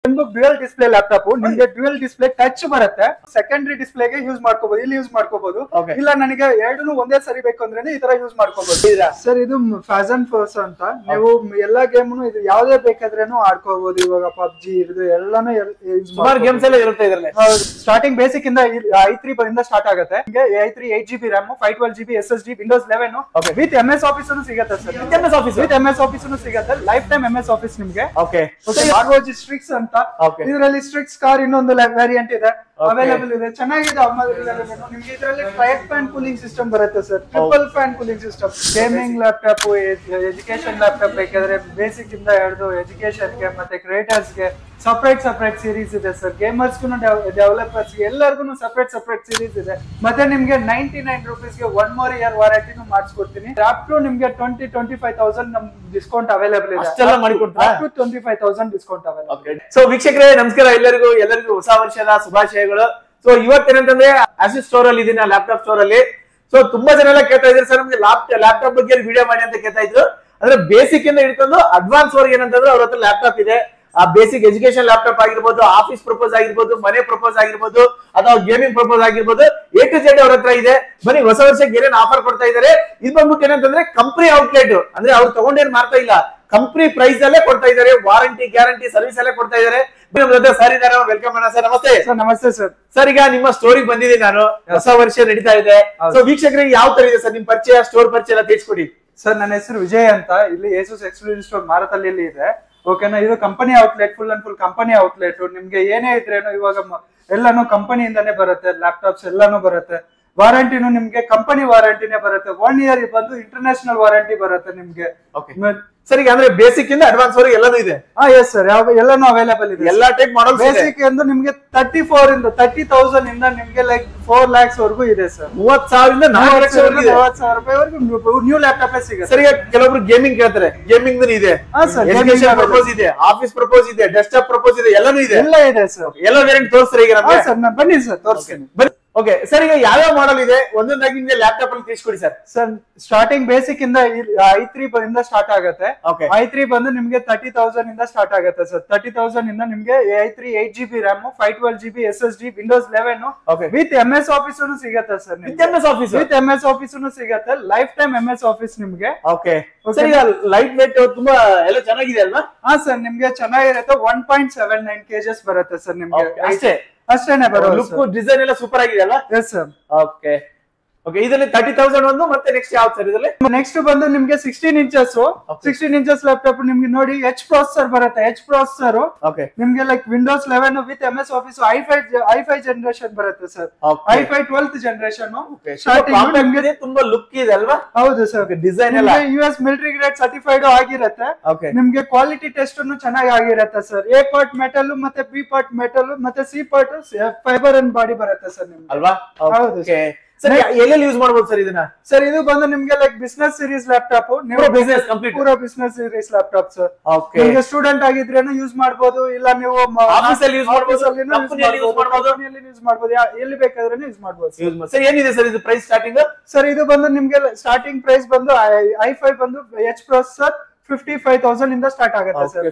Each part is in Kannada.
ಡ್ಯುಯಲ್ ಡಿಸ್ಪ್ಲೇ ಲ್ಯಾಪ್ಟಾಪ್ ನಿಮ್ಗೆ ಡ್ಯುಯಲ್ ಡಿಸ್ಪ್ಲೇ ಟಚ್ ಬರುತ್ತೆ. ಸೆಕೆಂಡರಿ ಡಿಸ್ಪ್ಲೇಗೆ ಯೂಸ್ ಮಾಡ್ಕೋಬಹುದು, ಇಲ್ಲಿ ಯೂಸ್ ಮಾಡ್ಕೋಬಹುದು. ಇಲ್ಲ ನನಗೆ ಎರಡೂ ಒಂದೇ ಸರಿ ಬೇಕು ಅಂದ್ರೆ ಈ ತರ ಯೂಸ್ ಮಾಡ್ಕೋಬಹುದು. ಸರ್ ಇದು ಫ್ಯಾಷನ್ ಫೋರ್ಸ್ ಅಂತ, ನೀವು ಎಲ್ಲಾ ಗೇಮ್ ಇದು ಯಾವ್ದೇ ಬೇಕಾದ್ರೇನು ಆಡ್ಕೋಬಹುದು. ಇವಾಗ ಪಬ್ಜಿ ಇದು ಎಲ್ಲಾನು ಗೇಮ್ಸ್ ಎಲ್ಲ ಇರುತ್ತೆ ಇದರಲ್ಲಿ. ಸ್ಟಾರ್ಟಿಂಗ್ ಬೇಸಿಕ್ ಇಂದ i3 ಇಂದ ಸ್ಟಾರ್ಟ್ ಆಗುತ್ತೆ. i3 8GB RAM 512GB SSD Windows 11 with MS office ಸಿಗುತ್ತೆ ಸರ್. ವಿತ್ MS ಆಫೀಸ್ ಸಿಗುತ್ತೆ, ಲೈಫ್ ಟೈಮ್ MS ಆಫೀಸ್ ನಿಮ್ಗೆ. ಸ್ಟ್ರಿಕ್ಸ್ ಅಂತ ಇದರಲ್ಲಿ ಸ್ಟ್ರಿಕ್ಸ್ ಕಾರ್ ಇನ್ನೊಂದು ವೇರಿಯಂಟ್ ಇದೆ, ಅವೈಲೇಬಲ್ ಇದೆ, ಚೆನ್ನಾಗಿದೆ. ನಿಮ್ಗೆ ಇದರಲ್ಲಿ ಟ್ರೈಡ್ ಫ್ಯಾನ್ ಕೂಲಿಂಗ್ ಸಿಸ್ಟಮ್ ಬರುತ್ತೆ sir, triple fan cooling system. Gaming laptop, education laptop ಬೇಕಾದ್ರೆ ಬೇಸಿಕ್ ಇಂದ ಹಿಡಿದು ಎಜುಕೇಶನ್ ಗೆ ಮತ್ತೆ ಕ್ರಿಯೇಟರ್ಸ್ ಗೆ ಸಪರೇಟ್ ಸೀರೀಸ್ ಇದೆ ಸರ್. ಗೇಮರ್ಸ್ ಡೆವಲಪರ್ಸ್ ಎಲ್ಲರಿಗೂ ಸಪರೇಟ್ ಸೀರೀಸ್ ಇದೆ. ಮತ್ತೆ ನಿಮ್ಗೆ 99 ರೂಪೀಸ್ಗೆ 1 more year ವಾರಂಟಿನೂ ಮಾಡಿಸ್ಕೊಡ್ತೀನಿ. ಅಪ್ ಟು ನಿಮ್ಗೆ 20-25,000 ನಮ್ ಡಿಸ್ಕೌಂಟ್ ಅವೈಲೇಬಲ್ ಇದೆ. ಅಷ್ಟೆಲ್ಲ ಮಾಡಿಕೊಡ್ತೀರಾ? Up to 25,000 discount available. So ವೀಕ್ಷಕರೇ ನಮಸ್ಕಾರ, ಎಲ್ಲರಿಗೂ ಹೊಸ ವರ್ಷದ ಶುಭಾಶಯಗಳು. ಸೊ ಇವತ್ತೇನಂತಂದ್ರೆ ಆಸಿಸ್ ಸ್ಟೋರ್ ಅಲ್ಲಿ ಇದೀನಿ, ಲ್ಯಾಪ್ಟಾಪ್ ಸ್ಟೋರ್ ಅಲ್ಲಿ. ಸೊ ತುಂಬಾ ಜನ ಎಲ್ಲ ಕೇಳ್ತಾ ಇದ್ದಾರೆ ಸರ್, ನಮ್ಗೆ ಲ್ಯಾಪ್ಟಾಪ್ ಬಗ್ಗೆ ವಿಡಿಯೋ ಮಾಡಿ ಅಂತ ಕೇಳ್ತಾ ಇದ್ರು. ಅಂದ್ರೆ ಬೇಸಿಕ್ ಇಂದ ಹಿಡ್ಕೊಂಡು ಅಡ್ವಾನ್ಸ್ ವರ್ಗ ಏನಂತಂದ್ರೆ ಅವ್ರ ಹತ್ರ ಲ್ಯಾಪ್ಟಾಪ್ ಇದೆ. ಆ ಬೇಸಿಕ್ ಎಜುಕೇಶನ್ ಲ್ಯಾಪ್ಟಾಪ್ ಆಗಿರ್ಬೋದು, ಆಫೀಸ್ ಪ್ರಪೋಸ್ ಆಗಿರ್ಬೋದು, ಮನೆ ಪ್ರಪೋಸ್ ಆಗಿರ್ಬೋದು, ಅಥವಾ ಗೇಮಿಂಗ್ ಪ್ರಪೋಸ್ ಆಗಿರ್ಬೋದು, A to Z ಅವ್ರ ಹತ್ರ ಇದೆ. ಬನ್ನಿ ಹೊಸ ವರ್ಷಕ್ಕೆ ಏನೇನು ಆಫರ್ ಕೊಡ್ತಾ ಇದಾರೆ. ಇದು ಬಂದ್ಬಿಟ್ಟು ಏನಂತಂದ್ರೆ ಕಂಪನಿ ಔಟ್ಲೆಟ್, ಅಂದ್ರೆ ಅವ್ರು ತಗೊಂಡೇನ್ ಮಾಡ್ತಾ ಇಲ್ಲ, ಕಂಪನಿ ಪ್ರೈಸ್ ಅಲ್ಲೇ ಕೊಡ್ತಾ ಇದಾರೆ. ವಾರಂಟಿ ಗ್ಯಾರಂಟಿ ಸರ್ವಿಸ್ ಅಲ್ಲೇ ಕೊಡ್ತಾ ಇದಾರೆ. ಸರ್ ಇದಾರೆ, ವೆಲ್ಕಮ್ ಅಣ್ಣ. ಸರ್ ನಮಸ್ತೆ. ನಮಸ್ತೆ ಸರ್. ಸರ್ ಈಗ ನಿಮ್ಮ ಸ್ಟೋರಿಗೆ ಬಂದಿದ್ದೀನಿ ನಾನು, ಹೊಸ ವರ್ಷ ನಡೀತಾ ಇದೆ. ಸೊ ವೀಕ್ಷಕರಿಗೆ ಯಾವ ತರ ಇದೆ ಸರ್ ನಿಮ್ ಪರಿಚಯ, ಸ್ಟೋರ್ ಪರಿಚಯ ಎಲ್ಲ ತಿಳಿಸ್ಕೊಡಿ. ಸರ್ ನನ್ನ ಹೆಸರು ವಿಜಯ್ ಅಂತ, ಇಲ್ಲಿ ಏಸೂಸ್ ಎಕ್ಸ್ಕ್ಲೂಸಿವ್ ಸ್ಟೋರ್ ಮಾರತಳ್ಳಿಯಲ್ಲಿ ಇದೆ. ಓಕೆನಾ, ಇದು company outlet, full and full company outlet. ನಿಮ್ಗೆ ಏನೇ ಇದ್ರೇನು ಇವಾಗ ಎಲ್ಲಾನು ಕಂಪನಿಯಿಂದಾನೇ ಬರುತ್ತೆ, ಲ್ಯಾಪ್ಟಾಪ್ಸ್ ಎಲ್ಲಾನು ಬರುತ್ತೆ. ವಾರಂಟಿನೂ ನಿಮ್ಗೆ ಕಂಪನಿ ವಾರಂಟಿನೇ ಬರುತ್ತೆ. 1 year ಬಂದು ಇಂಟರ್ನ್ಯಾಷನಲ್ ವಾರಂಟಿ ಬರುತ್ತೆ ನಿಮ್ಗೆ. ಸರ್ ಈಗ ಅಂದ್ರೆ ಬೇಸಿಕ್ ಇಂದ ಅಡ್ವಾನ್ಸ್ ವರೆಗೆ ಎಲ್ಲಾನು ಇದೆ. ಎಸ್ ಸರ್, ಎಲ್ಲಾನು ಅವೈಲೇಬಲ್ ಇದೆ. ಎಲ್ಲಾ ಟೈಪ್ ಮಾಡಲ್ ಬೇಸಿಕ್ ಎಂದು ನಿಮ್ಗೆ 30,000 ಇಂದ ನಿಮ್ಗೆ ಲೈಕ್ 4 lakhs ವರೆಗೂ ಇದೆ ಸರ್. 30,000 ಇಂದ 40,000 ರೂಪಾಯಿವರೆಗೂ ನ್ಯೂ ಲ್ಯಾಪ್ಟಾಪ್ ಸಿಗುತ್ತೆ. ಸರ್ ಈಗ ಕೆಲವೊಬ್ರು ಗೇಮಿಂಗ್ ಕೇಳ್ತಾರೆ, ಗೇಮಿಂಗ್ ಇದೆ, ಎಜುಕೇಶನ್ ಪ್ರಪೋಸ್ ಇದೆ, ಆಫೀಸ್ ಪ್ರಪೋಸ್ ಇದೆ, ಡೆಸ್ಕ್ಟಾಪ್ ಪ್ರಪೋಸ್ ಇದೆ, ಎಲ್ಲಾನು ಇದೆ. ಎಲ್ಲ ಇದೆ ಸರ್. ಎಲ್ಲ ವೇರಿಯಂಟ್ ತೋರಿಸ್ತಾರೆ ಈಗ ನಮಗೆ. ಸರ್ ಬನ್ನಿ ಸರ್ ತೋರಿಸ್ತೀನಿ. ಓಕೆ ಸರ್, ಈಗ ಯಾವ ಮಾಡಲ್ ಇದೆ ಒಂದೊಂದಾಗಿ ನಿಮ್ಗೆ ಲ್ಯಾಪ್ಟಾಪ್ ಅಲ್ಲಿ ತಿಳಿಸ್ಕೊಡಿ ಸರ್. ಸರ್ ಸ್ಟಾರ್ಟಿಂಗ್ ಬೇಸಿಕ್ ಇಂದ i3 ಇಂದ ಸ್ಟಾರ್ಟ್ ಆಗುತ್ತೆ. i3 ಬಂದು ನಿಮ್ಗೆ 30,000 ಇಂದ ಸ್ಟಾರ್ಟ್ ಆಗುತ್ತೆ ಸರ್. 30,000 ಇಂದ ನಿಮ್ಗೆ i3 8GB RAM 512GB SSD Windows 11 with MS office ಸಿಗುತ್ತೆ ಸರ್. ವಿತ್ MS ಆಫೀಸ್ ಸಿಗುತ್ತೆ, ಲೈಫ್ ಟೈಮ್ MS ಆಫೀಸ್ ನಿಮ್ಗೆ. ಓಕೆ ಸರ್, ಈಗ ಲೈಟ್ ವೇಟ್ ತುಂಬಾ ಎಲ್ಲ ಚೆನ್ನಾಗಿದೆ ಅಲ್ವಾ? ಹಾ ಸರ್, ನಿಮ್ಗೆ ಚೆನ್ನಾಗಿರುತ್ತೆ. 1.79 kgs ಬರುತ್ತೆ ಸರ್ ನಿಮ್ಗೆ. ಅಷ್ಟೇನೆ ಬರೋದು. ಲುಕ್ ಡಿಸೈನ್ ಎಲ್ಲ ಸೂಪರ್ ಆಗಿದೆ ಅಲ್ವಾ? Yes sir. ಓಕೆ ಓಕೆ, ಇದರಲ್ಲಿ 30,000 ಒಂದು, ಮತ್ತೆ ನೆಕ್ಸ್ಟ್ ಯಾವ್ದು ಸರ್ ಇದರಲ್ಲಿ? ನೆಕ್ಸ್ಟ್ ಬಂದು ನಿಮ್ಗೆ 16 ಇಂಚಸ್ ಲ್ಯಾಪ್ಟಾಪ್ ನಿಮ್ಗೆ ನೋಡಿ ಎಚ್ ಪ್ರೊಸೆಸರ್ ಬರುತ್ತೆ. ಎಚ್ ಪ್ರೊಸೆಸರ್ ನಿಮ್ಗೆ like Windows 11 with MS office i5 generation ಬರುತ್ತೆ ಸರ್. i5 12th generation. ನಿಮ್ಗೆ ತುಂಬಾ ಲುಕ್ ಇದೆ ಅಲ್ವಾ? ಹೌದು ಸರ್. ಡಿಸೈನ್ ಎಲ್ಲ US ಮಿಲಿಟರಿ ಗ್ರೇಡ್ ಸರ್ಟಿಫೈಡ್ ಆಗಿರುತ್ತೆ. ನಿಮ್ಗೆ ಕ್ವಾಲಿಟಿ ಟೆಸ್ಟ್ ಚೆನ್ನಾಗಿ ಆಗಿರುತ್ತೆ ಸರ್. A ಪಾರ್ಟ್ ಮೆಟಲ್ ಮತ್ತೆ B ಪಾರ್ಟ್ ಮೆಟಲ್ ಮತ್ತೆ C part fibre and body ಬರುತ್ತೆ ಸರ್ ನಿಮ್ಗೆ ಅಲ್ವಾ? ಹೌದು ಸರ್, ಎಲ್ಲೆಲ್ಲಿ ಯೂಸ್ ಮಾಡಬಹುದು ಸರ್ ಇದನ್ನ? ಸರ್ ಇದು ಬಂದು ನಿಮ್ಗೆ ಲೈಕ್ ಬಿಸ್ನೆಸ್ ಸೀರೀಸ್ ಲ್ಯಾಪ್ಟಾಪ್, ನೀವು ಬಿಸ್ನೆಸ್ ಕಂಪ್ಲೀಟ್ ಪೂರಾ ಬಿಸ್ನೆಸ್ ಸೀರೀಸ್ ಲ್ಯಾಪ್ಟಾಪ್ ಸರ್. ನಿಮಗೆ ಸ್ಟೂಡೆಂಟ್ ಆಗಿದ್ರೇನು ಯೂಸ್ ಮಾಡಬಹುದು, ಇಲ್ಲ ನೀವು ಆಫೀಸ್ ಅಲ್ಲಿ ಯೂಸ್ ಮಾಡಬಹುದು, ಕಂಪನಿಯಲ್ಲಿ ಯೂಸ್ ಮಾಡಬಹುದು, ಎಲ್ಲಿ ಬೇಕಾದ್ರೂ ಯೂಸ್ ಮಾಡಬಹುದು. ಸರ್ ಏನಿದೆ ಸರ್ ಇದು ಪ್ರೈಸ್ ಸ್ಟಾರ್ಟಿಂಗ್? ಸರ್ ಇದು ಬಂದು ನಿಮ್ಗೆ ಸ್ಟಾರ್ಟಿಂಗ್ ಪ್ರೈಸ್ ಬಂದು i5 ಬಂದು ಎಚ್ ಪ್ರೊಸೆಸರ್ 55,000 ಇಂದ ಸ್ಟಾರ್ಟ್ ಆಗುತ್ತೆ ಸರ್.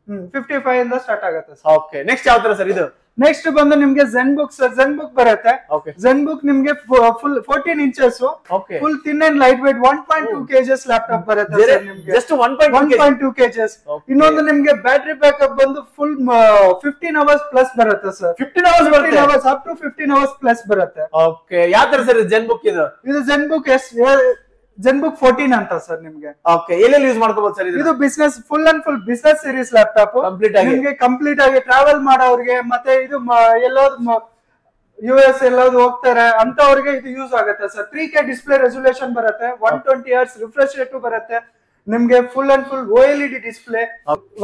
55 ಇಂದ ಸ್ಟಾರ್ಟ್ ಆಗುತ್ತೆ ಸರ್. ಓಕೆ, ನೆಕ್ಸ್ಟ್ ಯಾವ ತರ ಸರ್ ಇದು? ನೆಕ್ಸ್ಟ್ ಬಂದು ನಿಮ್ಗೆ Zenbook sir. Zenbook ಬರುತ್ತೆ. ಝೆನ್ ಬುಕ್ ನಿಮ್ಗೆ full 14 inches full thin and light weight 1.2 kgs laptop ಬರುತ್ತೆ ಸರ್ ನಿಮ್ಗೆ. Just 1.2 kgs. ಇನ್ನೊಂದು ನಿಮ್ಗೆ ಬ್ಯಾಟರಿ ಬ್ಯಾಕಪ್ ಬಂದು ಫುಲ್ 15 hours ಪ್ಲಸ್ ಬರುತ್ತೆ ಸರ್. 15 hours up to 15 hours plus ಬರುತ್ತೆ. ಓಕೆ, ಯಾವ ತರ ಸರ್ ಝೆನ್ ಬುಕ್ ಇದು? ಇದು ಝೆನ್ ಬುಕ್ ಝೆನ್ ಬುಕ್ 14 ಅಂತ ಸರ್ ನಿಮ್ಗೆ. ಓಕೆ, ಎಲ್ಲೆಲ್ಲಿ ಯೂಸ್ ಮಾಡ್ಕೋಬಹುದು ಸರ್ ಇದು business full and full business series laptop. ನಿಮ್ಗೆ ಕಂಪ್ಲೀಟ್ ಆಗಿ ಟ್ರಾವೆಲ್ ಮಾಡೋರಿಗೆ, ಮತ್ತೆ ಇದು ಎಲ್ಲೋದು US ಎಲ್ಲೋದು ಹೋಗ್ತಾರೆ ಅಂತವ್ರಿಗೆ ಇದು ಯೂಸ್ ಆಗುತ್ತೆ ಸರ್. 3K ಡಿಸ್ಪ್ಲೇ ರೆಸಲ್ಯೂಷನ್ ಬರುತ್ತೆ, 120 Hz ರಿಫ್ರೆಶ್ ರೇಟ್ ಬರುತ್ತೆ ನಿಮ್ಗೆ. Full and full OLED display,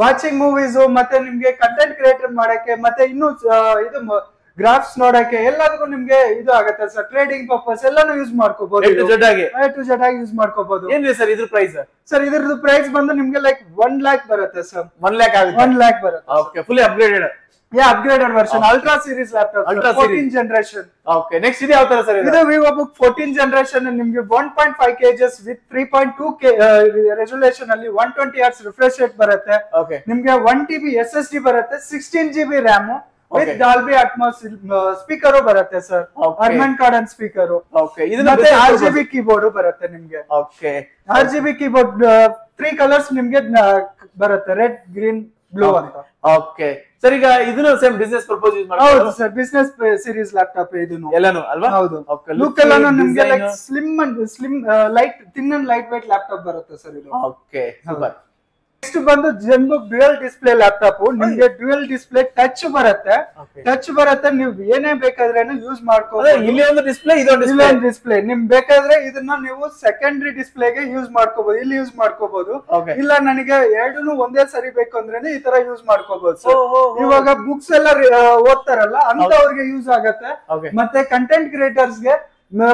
watching movies ಮತ್ತೆ ನಿಮ್ಗೆ ಕಂಟೆಂಟ್ ಕ್ರಿಯೇಟರ್ ಮಾಡಕ್ಕೆ, ಮತ್ತೆ ಇನ್ನು ಇದು ಗ್ರಾಫ್ಸ್ ನೋಡಕ್ಕೆ ಎಲ್ಲದಕ್ಕೂ ನಿಮ್ಗೆ ಇದು ಆಗುತ್ತೆ ಸರ್. ಟ್ರೇಡಿಂಗ್ ಪರ್ಪಸ್ ಎಲ್ಲಾನು ಯೂಸ್ ಮಾಡ್ಕೋಬಹುದು, A to Z ಆಗಿ ಯೂಸ್ ಮಾಡ್ಕೋಬಹುದು. ಏನಿದೆ ಸರ್ ಇದ್ರ ಪ್ರೈಸ್? ಸರ್ ಇದ್ರದ್ದು ಪ್ರೈಸ್ ಬಂದು ನಿಮ್ಗೆ ಲೈಕ್ 1 lakh ಬರುತ್ತೆ ಸರ್. 1 lakh ಆಗುತ್ತೆ. 1 lakh ಬರುತ್ತೆ. Okay, fully upgraded. Upgraded version ultra series laptop, 14 generation. Okay, next ಇದೆ ಯಾವ ತರ ಸರ್ ಇದು ವಿವೋಬುಕ್ 14 ಜನರೇಷನ್ ನಿಮ್ಗೆ 1.5 kgs ವಿತ್ 3.2K ರೆಸಲ್ಯೂಷನ್ ಅಲ್ಲಿ 120 Hz ರಿಫ್ರೆಶ್ ರೇಟ್ ಬರುತ್ತೆ. ಓಕೆ, ನಿಮ್ಗೆ 1 TB SSD ಬರುತ್ತೆ, 16 GB RAM with Dolby Atmos speaker ಬರುತ್ತೆ ಸರ್. ಅರ್ಮನ್ ಕಾರ್ಡ್ ಅಂಡ್ ಸ್ಪೀಕರ್. ಓಕೆ, ಇದನ್ನ ಮತ್ತೆ RGB ಕೀಬೋರ್ಡ್ ಬರುತ್ತೆ ನಿಮ್ಗೆ. ಓಕೆ, RGB ಕೀಬೋರ್ಡ್ 3 ಕಲರ್ಸ್ ನಿಮ್ಗೆ ಬರುತ್ತೆ, ರೆಡ್, ಗ್ರೀನ್, ಬ್ಲೂ ಅಂತ. ಓಕೆ ಸರ್, ಈಗ ಇದನ್ನು ಸೇಮ್ ಬಿಸಿನೆಸ್ ಪರ್ಪಸ್ ಯೂಸ್ ಮಾಡ್ತಾರೆ? ಹೌದು ಸರ್, ಬಿಸಿನೆಸ್ ಸೀರೀಸ್ ಲ್ಯಾಪ್ಟಾಪ್ ಇದನ್ನು ಎಲ್ಲಾನು ಅಲ್ವಾ? ಹೌದು. ಓಕೆ, ಲುಕ್ ಎಲ್ಲಾನು ನಿಮ್ಗೆ like slim light thin and light wait laptop ಬರುತ್ತೆ ಸರ್ ಇದು. Okay, super. ನೆಕ್ಸ್ಟ್ ಬಂದು ಜೆನ್ಬುಕ್ ಡ್ಯುಯಲ್ ಡಿಸ್ಪ್ಲೇ ಲ್ಯಾಪ್ಟಾಪ್ ನಿಮ್ಗೆ ಡ್ಯುಯಲ್ ಡಿಸ್ಪ್ಲೇ ಟಚ್ ಬರುತ್ತೆ. ಟಚ್ ಬರುತ್ತೆ, ನೀವು ಏನೇ ಬೇಕಾದ್ರೇನು ಯೂಸ್ ಮಾಡ್ಕೋಬಹುದು. ಇಲ್ಲಿ ಒಂದು ಡಿಸ್ಪ್ಲೇ, ಇದೊಂದು ಡಿಸ್ಪ್ಲೇ ನಿಮ್ ಬೇಕಾದ್ರೆ ಇದನ್ನ ನೀವು ಸೆಕೆಂಡರಿ ಡಿಸ್ಪ್ಲೇಗೆ ಯೂಸ್ ಮಾಡ್ಕೋಬಹುದು, ಇಲ್ಲಿ ಯೂಸ್ ಮಾಡ್ಕೋಬಹುದು. ಇಲ್ಲ ನನಗೆ ಎರಡೂ ಒಂದೇ ಸರಿ ಬೇಕು ಅಂದ್ರೇನೆ ಈ ತರ ಯೂಸ್ ಮಾಡ್ಕೋಬಹುದು ಸರ್. ಇವಾಗ ಬುಕ್ಸ್ ಎಲ್ಲ ಓದ್ತಾರಲ್ಲ ಅಂತವ್ರಿಗೆ ಯೂಸ್ ಆಗತ್ತೆ, ಮತ್ತೆ ಕಂಟೆಂಟ್ ಕ್ರಿಯೇಟರ್ಸ್ಗೆ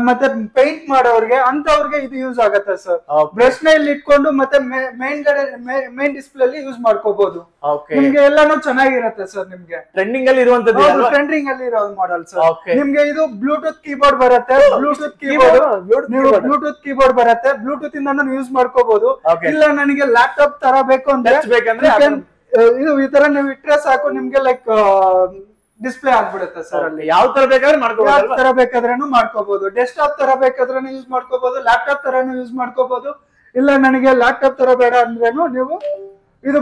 ಮತ್ತೆ ಪೇಂಟ್ ಮಾಡೋರ್ಗೆ ಅಂತವ್ರಿಗೆ ಇದು ಯೂಸ್ ಆಗತ್ತೆ ಸರ್. ಬ್ರಷ್ ನ ಇಲ್ಲಿ ಇಟ್ಕೊಂಡು ಮತ್ತೆ ಮೇನ್ ಡಿಸ್ಪ್ಲೇ ಅಲ್ಲಿ ಯೂಸ್ ಮಾಡ್ಕೋಬಹುದು. ನಿಮ್ಗೆ ಎಲ್ಲಾನು ಚೆನ್ನಾಗಿರತ್ತೆ ಸರ್. ನಿಮ್ಗೆ ಟ್ರೆಂಡಿಂಗ್ ಅಲ್ಲಿ ಇರುವಂತದ್ದು, ಟ್ರೆಂಡಿಂಗ್ ಅಲ್ಲಿ ಇರೋ ಮಾಡೆಲ್ ಸರ್. ನಿಮ್ಗೆ ಇದು ಬ್ಲೂಟೂತ್ ಕೀಬೋರ್ಡ್ ಬರುತ್ತೆ, ಬ್ಲೂಟೂತ್ ಕೀಬೋರ್ಡ್ ಬರುತ್ತೆ, ಬ್ಲೂಟೂತ್ ಇಂದ ಯೂಸ್ ಮಾಡ್ಕೋಬಹುದು. ಇಲ್ಲ ನನಗೆ ಲ್ಯಾಪ್ಟಾಪ್ ತರ ಬೇಕು ಅಂದ್ರೆ ಇದು ಈ ತರ ನೀವು ಇಟ್ರೆ ಸಾಕು, ನಿಮ್ಗೆ ಲೈಕ್ ಡಿಸ್ಪ್ಲೇ ಆಗ್ಬಿಡುತ್ತೆ ಸರ್. ಅಲ್ಲಿ ಯಾವ ತರ ಬೇಕಾದ್ರೆ ಮಾಡ್ಕೋಬಹುದು. ಡೆಸ್ಕ್ಟಾಪ್ ತರ ಬೇಕಾದ್ರೂ ಯೂಸ್ ಮಾಡ್ಕೋಬಹುದು, ಲ್ಯಾಪ್ಟಾಪ್ ತರಾನು ಯೂಸ್ ಮಾಡ್ಕೋಬಹುದು. ಇಲ್ಲ ನನಗೆ ಲ್ಯಾಪ್ಟಾಪ್ ತರ ಬೇಡ ಅಂದ್ರೇನು ನೀವು ಇದು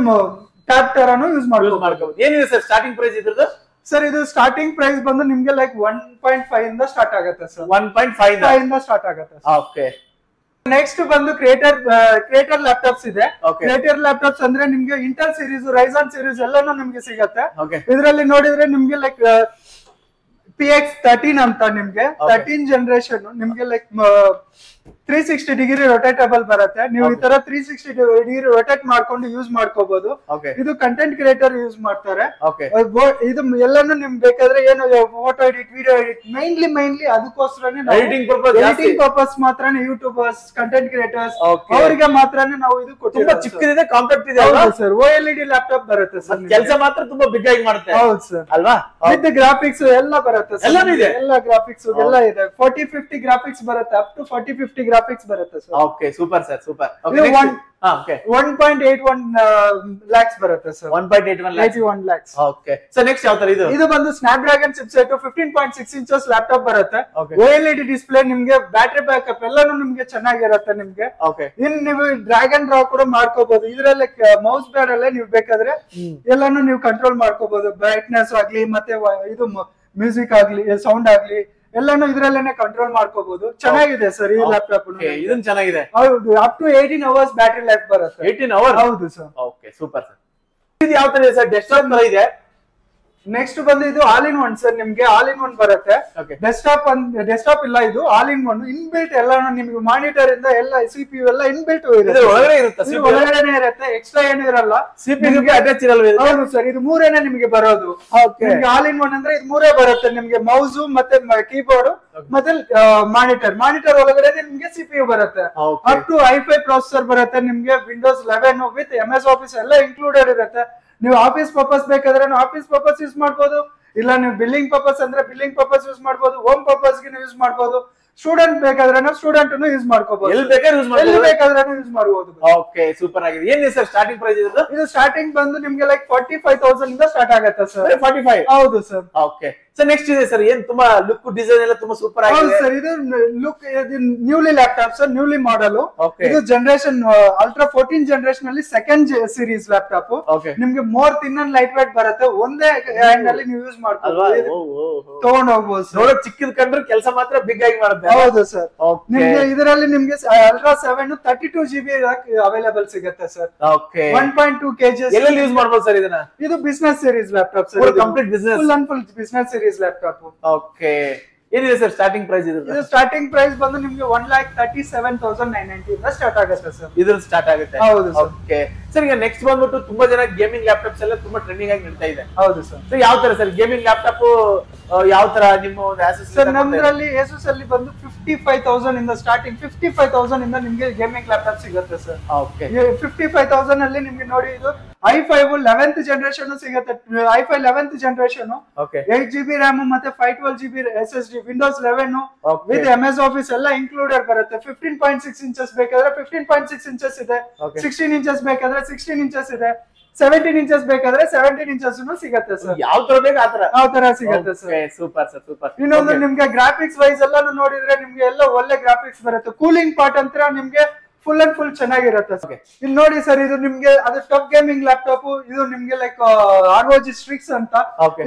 ಟ್ಯಾಬ್ ತರಾನು ಯೂಸ್ ಮಾಡ್ಕೋಬಹುದು. ಏನಿದೆ ಸರ್ ಸ್ಟಾರ್ಟಿಂಗ್ ಪ್ರೈಸ್ ಇದ್ರದ್ದು? ಸರ್ ಇದು ಸ್ಟಾರ್ಟಿಂಗ್ ಪ್ರೈಸ್ ಬಂದು ನಿಮ್ಗೆ ಲೈಕ್ 1.5 ಇಂದ ಸ್ಟಾರ್ಟ್ ಆಗುತ್ತೆ ಸರ್. 1.5 ಇಂದ ಸ್ಟಾರ್ಟ್ ಆಗುತ್ತೆ. ಓಕೆ, ನೆಕ್ಸ್ಟ್ ಬಂದು ಕ್ರಿಯೇಟರ್ ಲ್ಯಾಪ್ಟಾಪ್ಸ್ ಇದೆ. ಕ್ರಿಯೇಟರ್ ಲ್ಯಾಪ್ಟಾಪ್ಸ್ ಅಂದ್ರೆ ನಿಮ್ಗೆ ಇಂಟೆಲ್ ಸೀರೀಸ್, ರೈಜಾನ್ ಸೀರೀಸ್ ಎಲ್ಲಾನು ನಿಮ್ಗೆ ಸಿಗತ್ತೆ. ಇದರಲ್ಲಿ ನೋಡಿದ್ರೆ ನಿಮ್ಗೆ ಲೈಕ್ PX 13 ಅಂತ ನಿಮ್ಗೆ 13 ಜನರೇಷನ್ ನಿಮ್ಗೆ ಲೈಕ್ 360 ಡಿಗ್ರಿ ರೊಟೇಟಬಲ್ ಬರುತ್ತೆ. ನೀವು ಈ ತರ 360 ಡಿಗ್ರಿ ರೊಟೇಟ್ ಮಾಡ್ಕೊಂಡು ಯೂಸ್ ಮಾಡ್ಕೋಬಹುದು. ಇದು ಕಂಟೆಂಟ್ ಕ್ರಿಯೇಟರ್ ಯೂಸ್ ಮಾಡ್ತಾರೆ. ಇದು ಎಲ್ಲಾನು ನಿಮ್ಗೆ ಬೇಕಾದ್ರೆ ಏನು photo edit, video edit, mainly ಅದಕ್ಕೋಸ್ಕರನೇ ಎಡಿಟಿಂಗ್ ಪರ್ಪಸ್ ಮಾತ್ರನೇ ಯೂಟ್ಯೂಬರ್ಸ್, ಕಂಟೆಂಟ್ ಕ್ರಿಯೇಟರ್ಸ್ ಅವರಿಗೆ ಮಾತ್ರನೇ ನಾವು ಇದು ಕೊಟ್ಟಿದ್ದೀವಿ. ಚಿಕ್ಕದಿದೆ, ಕಾಂಪ್ಯಾಕ್ಟ್ ಇದೆ ಸರ್. OLED ಲ್ಯಾಪ್ಟಾಪ್ ಬರುತ್ತೆ ಸರ್. ಕೆಲಸ ಮಾತ್ರ ತುಂಬಾ ಬಿಗ್ ಆಗಿ ಮಾಡುತ್ತೆ. ಹೌದು ಸರ್, ಅಲ್ವಾ? ವಿತ್ ಗ್ರಾಫಿಕ್ಸ್ ಎಲ್ಲ ಬರುತ್ತೆ ಸರ್. ಎಲ್ಲ ಗ್ರಾಫಿಕ್ಸ್ ಎಲ್ಲ ಇದೆ. 40-50 ಗ್ರಾಫಿಕ್ಸ್ ಬರುತ್ತೆ, ಅಪ್ ಟು 40-50 ಗ್ರಾಫಿಕ್ಸ್ ಬರುತ್ತೆ sir. Okay, super sir, super. 1.81 lakhs ಬರುತ್ತೆ sir. 1.81 lakhs. Okay sir, next ಯಾವ ತರ ಇದು? ಇದು ಬಂದು ಸ್ನ್ಯಾಪ್ಡ್ರಾಗನ್ ಚಿಪ್ಸೆಟ್ 15.6 inches ಲ್ಯಾಪ್ಟಾಪ್ ಬರುತ್ತೆ. OLED ಡಿಸ್ಪ್ಲೇ, ನಿಮ್ಗೆ ಬ್ಯಾಟರಿ ಬ್ಯಾಕಪ್ ಎಲ್ಲಾನು ನಿಮ್ಗೆ ಚೆನ್ನಾಗಿರುತ್ತೆ. ನಿಮ್ಗೆ ಇನ್ ನೀವು ಡ್ರ್ಯಾಗ್ ಅಂಡ್ ಡ್ರಾ ಕೂಡ ಮಾಡ್ಕೋಬಹುದು. ಇದ್ರಲ್ಲಿ ಮೌಸ್ ಪ್ಯಾಡ್ ಅಲ್ಲೇ ನೀವು ಬೇಕಾದ್ರೆ ಎಲ್ಲಾನು ನೀವು ಕಂಟ್ರೋಲ್ ಮಾಡ್ಕೋಬಹುದು. ಬ್ರೈಟ್ನೆಸ್ ಆಗ್ಲಿ, ಮತ್ತೆ ಇದು ಮ್ಯೂಸಿಕ್ ಆಗ್ಲಿ, ಸೌಂಡ್ ಆಗ್ಲಿ ಎಲ್ಲಾನು ಇದ್ರಲ್ಲೇನೆ ಕಂಟ್ರೋಲ್ ಮಾಡ್ಕೋಬಹುದು. ಚೆನ್ನಾಗಿದೆ ಸರ್ ಈ ಲ್ಯಾಪ್ಟಾಪ್. ಇದನ್ನ ಚೆನ್ನಾಗಿದೆ. ಹೌದು, up to 18 hours battery life ಬರುತ್ತೆ. 18 hours? ಹೌದು ಸರ್. Okay, super sir. ಇದು ಯಾವ ತರ ಇದೆ ಸರ್? ಡೆಸ್ಕ್ಟಾಪ್ ತರ ಇದೆ. ನೆಕ್ಸ್ಟ್ ಬಂದು ಇದು ಆಲ್ ಇನ್ ಒನ್ ಸರ್. ನಿಮ್ಗೆ ಆಲ್ ಇನ್ ಒನ್ ಬರುತ್ತೆ. ಡೆಸ್ಕ್ಟಾಪ್ ಇಲ್ಲ, ಇದು ಆಲ್ ಇನ್ ಒನ್. ಇನ್ಬಿಲ್ಟ್ ಎಲ್ಲ ನಿಮ್ಗೆ ಮಾನಿಟರ್ ಇಂದ ಎಲ್ಲ CPU ಎಲ್ಲ ಇನ್ಬಿಲ್ಟ್ ಒಳಗಡೆ ಇರುತ್ತೆ, ಒಳಗಡೆ ಇರುತ್ತೆ. ಎಕ್ಸ್ಟ್ರಾ ಏನು ಇರಲ್ಲ. CPU ಅಟ್ಯಾಚ್ ಇರಲ್ಲ. ಹೌದು ಸರ್, ಇದು ಮೂರೇನೆ ನಿಮ್ಗೆ ಬರೋದು. ನಿಮ್ಗೆ ಆಲ್ ಇನ್ ಒನ್ ಅಂದ್ರೆ ಇದು ಮೂರೇ ಬರುತ್ತೆ. ನಿಮ್ಗೆ ಮೌಸ್ ಮತ್ತೆ ಕೀಬೋರ್ಡ್ ಮತ್ತೆ ಮಾನಿಟರ್ ಒಳಗಡೆ ನಿಮ್ಗೆ CPU ಬರುತ್ತೆ. ಅಪ್ ಟು i5 ಪ್ರೊಸೆಸರ್ ಬರುತ್ತೆ. ನಿಮ್ಗೆ Windows 11 ವಿತ್ MS Office ಎಲ್ಲ ಇನ್ಕ್ಲೂಡೆಡ್ ಇರುತ್ತೆ. ನೀವು ಆಫೀಸ್ ಪರ್ಪಸ್ ಬೇಕಾದ್ರೆ ಆಫೀಸ್ ಪರ್ಪಸ್ ಯೂಸ್ ಮಾಡ್ಬೋದು. ಇಲ್ಲ ನೀವು ಬಿಲ್ಲಿಂಗ್ ಪರ್ಪಸ್ ಅಂದ್ರೆ ಬಿಲ್ಲಿಂಗ್ ಪರ್ಪಸ್ ಯೂಸ್ ಮಾಡ್ಬೋದು. ಹೋಮ್ ಪರ್ಪಸ್ ಗೆ ಯೂಸ್ ಮಾಡ್ಬೋದು. ಸ್ಟೂಡೆಂಟ್ ಬೇಕಾದ್ರೆ ಸ್ಟೂಡೆಂಟ್ ಯೂಸ್ ಮಾಡ್ಕೋಬಹುದು. ಎಲ್ಲಿ ಬೇಕಾದ್ರೆ ಯೂಸ್ ಮಾಡಬಹುದು. ಓಕೆ, ಸೂಪರ್ ಆಗಿದೆ. ಏನಿದೆ ಸರ್ ಸ್ಟಾರ್ಟಿಂಗ್ ಪ್ರೈಸ್ ಇದು? ಇದು ಸ್ಟಾರ್ಟಿಂಗ್ ಬಂದು ನಿಮ್ಗೆ ಲೈಕ್ 45,000 ಇಂದ ಸ್ಟಾರ್ಟ್ ಆಗುತ್ತೆ ಸರ್. 45? ಹೌದು ಸರ್. ಓಕೆ ಸರ್, ನೆಕ್ಸ್ಟ್ ಇದೆ ಸರ್. ಏನ್ ತುಂಬಾ ಲುಕ್, ಡಿಸೈನ್ ಎಲ್ಲ ತುಂಬಾ ಸೂಪರ್ ಆಗಿದೆ ಸರ್. ಇದು look newly laptop sir, newly model. ಇದು ಜನರೇಷನ್ ಅಲ್ಟ್ರಾ 14 ಜನರೇಷನ್ ಅಲ್ಲಿ ಸೆಕೆಂಡ್ ಸೀರೀಸ್ ಲ್ಯಾಪ್ಟಾಪ್. ನಿಮ್ಗೆ more thin and light wait ಬರುತ್ತೆ. ಒಂದೇ ಹ್ಯಾಂಡ್ ಅಲ್ಲಿ ನೀವು ಯೂಸ್ ಮಾಡ್ಬೋದು, ತಗೊಂಡ್ ಹೋಗ್ಬೋದು. ನೋಡೋ ಚಿಕ್ಕದ್ ಕಂಡ್ರೆ ಕೆಲಸ ಮಾತ್ರ ಬಿಗ್ ಆಗಿ ಮಾಡುತ್ತೆ. ಹೌದು ಸರ್. ನಿಮ್ಗೆ ಇದರಲ್ಲಿ ನಿಮ್ಗೆ ಅಲ್ಟ್ರಾ 7 32 GB ಅವೈಲೇಬಲ್ ಸಿಗುತ್ತೆ ಸರ್. 1.2 kg. ಎಲ್ಲೆಲ್ಲಿ ಯೂಸ್ ಮಾಡ್ಬೋದು ಸರ್ ಇದನ್ನ? ಇದು business series laptop sir. Complete business, full and full business series laptop. Okay, ಏನಿದೆ ಸರ್ ಸ್ಟಾರ್ಟಿಂಗ್ ಪ್ರೈಸ್ ಇದು? ಇದು ಸ್ಟಾರ್ಟಿಂಗ್ ಪ್ರೈಸ್ ಬಂದು ನಿಮ್ಗೆ 1,37,990 ಇಂದ ಸ್ಟಾರ್ಟ್ ಆಗುತ್ತೆ ಸರ್. ಇದು ಸ್ಟಾರ್ಟ್ ಆಗುತ್ತೆ. ಹೌದು ಸರ್. ಓಕೆ ಸರ್ ಈಗ ನೆಕ್ಸ್ಟ್ ಬಂದ್ಬಿಟ್ಟು ತುಂಬಾ ಜನ ಗೇಮಿಂಗ್ ಲ್ಯಾಪ್ಟಾಪ್ಸ್ ಎಲ್ಲ ತುಂಬಾ ಟ್ರೆಂಡಿಂಗ್ ಆಗಿ ನಡೀತಾ ಇದೆ. ಹೌದು ಸರ್. ಸೊ ಯಾವ ತರ ಸರ್ ಗೇಮಿಂಗ್ ಲ್ಯಾಪ್ಟಾಪ್ ಯಾವ ತರ ನಿಮ್ಮ ಒಂದು ಆಸೆಸ್? ಸರ್ ನಮ್ದ್ರಲ್ಲಿ ಏಸುಸ್ ಅಲ್ಲಿ ಬಂದು 55,000 ಇಂದ ಸ್ಟಾರ್ಟಿಂಗ್ 55,000 ಇಂದ ನಿಮ್ಗೆ ಗೇಮಿಂಗ್ ಲ್ಯಾಪ್ಟಾಪ್ ಸಿಗುತ್ತೆ ಸರ್. ಓಕೆ 55,000 ಅಲ್ಲಿ ನಿಮ್ಗೆ ನೋಡಿ ಇದು i5 11th ಜನರೇಷನ್ ಸಿಗುತ್ತೆ. i5 11th generation, 8GB RAM ಮತ್ತೆ 512GB SSD, Windows 11 with MS Office ಎಲ್ಲ ಇನ್ಕ್ಲೂಡೆಡ್ ಬರುತ್ತೆ. 15.6 ಇಂಚಸ್ ಬೇಕಾದ್ರೆ 15.6 ಇಂಚಸ್ ಇದೆ, 16 ಇಂಚಸ್ ಬೇಕಾದ್ರೆ 16 ಇಂಚಸ್ ಇದೆ, 17 ಇಂಚಸ್ ಬೇಕಾದ್ರೆ 17 ಇಂಚಸ್ ಸಿಗುತ್ತೆ ಸರ್. ಯಾವ ತರ ಬೇಕು ಆ ತರ ಸಿಗುತ್ತೆ ಸರ್. Super sir super. ಇನ್ನೊಂದು ನಿಮ್ಗೆ ಗ್ರಾಫಿಕ್ಸ್ ವೈಸ್ ಎಲ್ಲಾನು ನೋಡಿದ್ರೆ ನಿಮ್ಗೆ ಎಲ್ಲ ಒಳ್ಳೆ ಗ್ರಾಫಿಕ್ಸ್ ಬರುತ್ತೆ. ಕೂಲಿಂಗ್ ಪಾರ್ಟ್ ಅಂತ ನಿಮ್ಗೆ ಫುಲ್ ಅಂಡ್ ಫುಲ್ ಚೆನ್ನಾಗಿರುತ್ತೆ ಸರ್. ಇಲ್ಲಿ ನೋಡಿ ಸರ್, ಇದು ನಿಮ್ಗೆ ಅದು ಟಫ್ ಗೇಮಿಂಗ್ ಲ್ಯಾಪ್ಟಾಪ್. ಇದು ನಿಮ್ಗೆ ಲೈಕ್ ROG Strix ಅಂತ,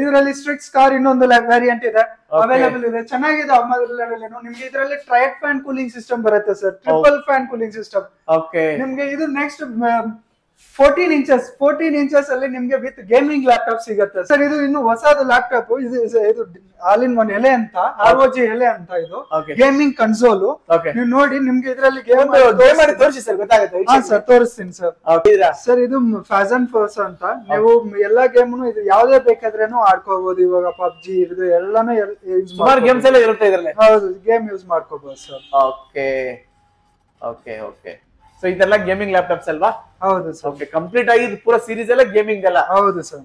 ಇದರಲ್ಲಿ Strix ಕಾರ್ ಇನ್ನೊಂದು ವೇರಿಯಂಟ್ ಇದೆ, ಅವೈಲೇಬಲ್ ಇದೆ, ಚೆನ್ನಾಗಿದೆ. ನಿಮ್ಗೆ ಇದರಲ್ಲಿ ಟ್ರೈಡ್ ಫ್ಯಾನ್ ಕೂಲಿಂಗ್ ಸಿಸ್ಟಮ್ ಬರುತ್ತೆ sir, triple fan cooling system. ನಿಮ್ಗೆ ಇದು ನೆಕ್ಸ್ಟ್ 14 ಇಂಚಸ್ ಅಲ್ಲಿ ನಿಮ್ಗೆ ವಿತ್ ಗೇಮಿಂಗ್ ಲ್ಯಾಪ್ಟಾಪ್ ಸಿಗುತ್ತೆ ಸರ್. ಇದು ಇನ್ನು ಹೊಸದು ಲ್ಯಾಪ್ಟಾಪ್, ಇದು ಆಲ್ ಇನ್ ಒನ್ ಎಲೆ ಅಂತ, ROG ಎಲೆ ಅಂತ, ಇದು ಗೇಮಿಂಗ್ ಕನ್ಸೋಲ್. ನೀವು ನೋಡಿ ನಿಮ್ಗೆ ಇದರಲ್ಲಿ ಗೇಮ್ ತೋರಿಸಿ ಸರ್, ಗೊತ್ತಾಗುತ್ತೆ ಸರ್. ತೋರಿಸ್ತೀನಿ ಸರ್. ಸರ್ ಇದು ಫ್ಯಾಸನ್ ಫೋರ್ಸ್ ಅಂತ, ನೀವು ಎಲ್ಲಾ ಗೇಮ್ನು ಇದು ಯಾವ್ದೇ ಬೇಕಾದ್ರೇನು ಆಡ್ಕೋಬಹುದು. ಇವಾಗ PUBG ಇದು ಎಲ್ಲಾನು ಸುಮಾರು ಗೇಮ್ಸ್ ಎಲ್ಲ ಇರುತ್ತೆ ಇದರಲ್ಲಿ. ಹೌದು, ಗೇಮ್ ಯೂಸ್ ಮಾಡ್ಕೋಬಹುದು sir. Okay okay okay. So ಇದೆಲ್ಲ ಗೇಮಿಂಗ್ ಲ್ಯಾಪ್ಟಾಪ್ಸ್ ಅಲ್ವಾ? ಹೌದು ಸರ್. ಓಕೆ, ಕಂಪ್ಲೀಟ್ ಆಗಿ ಪೂರಾ ಸೀರೀಸ್ ಎಲ್ಲ ಗೇಮಿಂಗ್ ಎಲ್ಲ. ಹೌದು ಸರ್.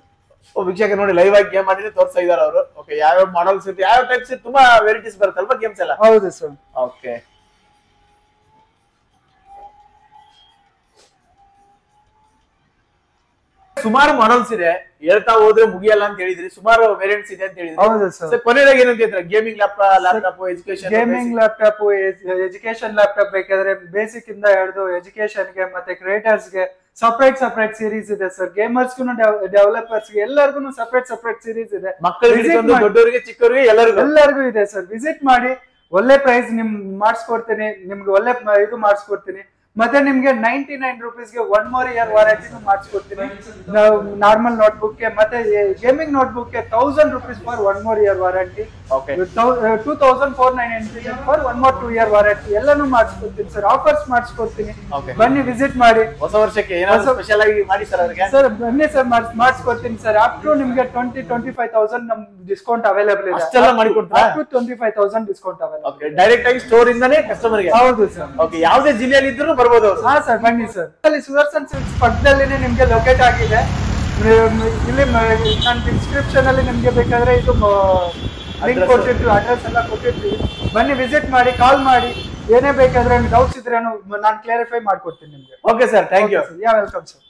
ವೀಕ್ಷಕ ನೋಡಿ, ಲೈವ್ ಆಗಿ ಗೇಮ್ ಆಡಿದ್ರೆ ತೋರಿಸ್ತಾ ಇದಾರೆ ಅವರು. ಓಕೆ, ಯಾವ ಮಾಡೆಲ್ಸ್ ಇರುತ್ತೆ, ಯಾವ ಟೈಪ್ಸ್ ತುಂಬಾ ವೆರೈಟೀಸ್ ಬರುತ್ತಲ್ವಾ ಗೇಮ್ಸ್ ಎಲ್ಲ? ಹೌದು ಸರ್. ಓಕೆ, ಸುಮಾರು ಮಾಡೆಲ್ಸ್ ಇದೆ, ಹೇಳ್ತಾ ಹೋದ್ರೆ ಮುಗಿಯಲ್ಲ ಅಂತ ಹೇಳಿದ್ರಿ. ಸುಮಾರು ವೇರಿಯಂಟ್ಸ್ ಇದೆ ಅಂತ ಹೇಳಿದ್ರಿ. ಹೌದು ಸರ್. ಕೊನೆಯದಾಗಿ ಏನಂತ ಹೇಳ್ತಾರೆ? Gaming laptop, education, gaming laptop, education laptop ಬೇಕಾದ್ರೆ ಬೇಸಿಕ್ ಇಂದ ಹಿಡಿದು ಎಜುಕೇಶನ್ ಗೆ ಮತ್ತೆ ಕ್ರಿಯೇಟರ್ಸ್ ಗೆ ಸಪರೇಟ್ ಸೀರೀಸ್ ಇದೆ ಸರ್. ಗೇಮರ್ಸ್ ಡೆವಲಪರ್ಸ್ ಗೆ ಎಲ್ಲರಿಗೂ ಸಪರೇಟ್ ಸೀರೀಸ್ ಇದೆ. ಮಕ್ಕಳಿಗೆ, ದೊಡ್ಡವರಿಗೆ, ಚಿಕ್ಕವರಿಗೆ ಎಲ್ಲರಿಗೂ ಇದೆ ಸರ್. ವಿಸಿಟ್ ಮಾಡಿ, ಒಳ್ಳೆ ಪ್ರೈಸ್ ಮಾಡಿಸ್ಕೊಡ್ತೀನಿ ನಿಮ್ಗೆ, ಒಳ್ಳೆ ಇದು ಮಾಡಿಸ್ಕೊಡ್ತೀನಿ. ಮತ್ತೆ ನಿಮ್ಗೆ 99 ರೂಪೀಸ್ಗೆ 1 more year ವಾರಂಟಿ ಮಾಡಿಸ್ಕೊಡ್ತೀನಿ. ನಾರ್ಮಲ್ ನೋಟ್ಬುಕ್ ಗೆ ಮತ್ತೆ ಗೇಮಿಂಗ್ ನೋಟ್ಬುಕ್ ಗೆ 1000 rupees for 1 more year warranty, 2499 for 1 more 2 year warranty ಎಲ್ಲಾನು ಮಾಡಿಸ್ಕೊಡ್ತೀನಿ ಸರ್. ಆಫರ್ಸ್ ಮಾಡಿಸ್ಕೊಡ್ತೀನಿ, ಬನ್ನಿ ವಿಸಿಟ್ ಮಾಡಿ. ಹೊಸ ವರ್ಷಕ್ಕೆ ಏನಾದ್ರು ಸ್ಪೆಷಲ್ ಆಗಿ ಮಾಡಿ ಸರ್ ಅವರಿಗೆ? ಸರ್ ಬನ್ನಿ ಸರ್, ಮಾಡಿಸ್ಕೊಡ್ತೀನಿ ಸರ್. ಅಪ್ ಟು ನಿಮ್ಗೆ 20-25,000 ನಮ್ ಡಿಸ್ಕೌಂಟ್ ಅವೈಲೇಬಲ್ ಇದೆ. ಅಷ್ಟೆಲ್ಲ ಮಾಡಿ ಕೊಡ್ತೀರಾ? Up to 25,000 discount available. Direct ಆಗಿ ಸ್ಟೋರ್ ಇಂದಾನೇ ಕಸ್ಟಮರ್ ಗೆ? ಹೌದು ಸರ್. ಓಕೆ, ಯಾವುದೇ ಜಿಲ್ಲೆಯಲ್ಲಿ ಇದ್ರೂ ಬರ್ಬೋದು ಅವರು? ಹಾ ಸರ್, ಬನ್ನಿ ಸರ್. ಅಲ್ಲಿ ಸುದರ್ಶನ್ ಸಿಲ್ಕ್ಸ್ ಪಕ್ಕದಲ್ಲಿನೇ ನಿಮ್ಗೆ ಲೊಕೇಟ್ ಆಗಿದೆ. ಇಲ್ಲಿ ನಾನು ಡಿಸ್ಕ್ರಿಪ್ಷನ್ ಅಲ್ಲಿ ನಿಮ್ಗೆ ಬೇಕಾದ್ರೆ ಇದು ಲಿಂಕ್ ಕೊಟ್ಟಿರ್ತೀವಿ, ಅಡ್ರೆಸ್ ಎಲ್ಲ ಕೊಟ್ಟಿರ್ತೀವಿ. ಬನ್ನಿ ವಿಸಿಟ್ ಮಾಡಿ, ಕಾಲ್ ಮಾಡಿ, ಏನೇ ಬೇಕಾದ್ರೆ ಡೌಟ್ಸ್ ಇದ್ರೆ ನಾನು ಕ್ಲಾರಿಫೈ ಮಾಡ್ಕೊಡ್ತೀನಿ ನಿಮ್ಗೆ. Okay sir, thank you. Yeah welcome sir.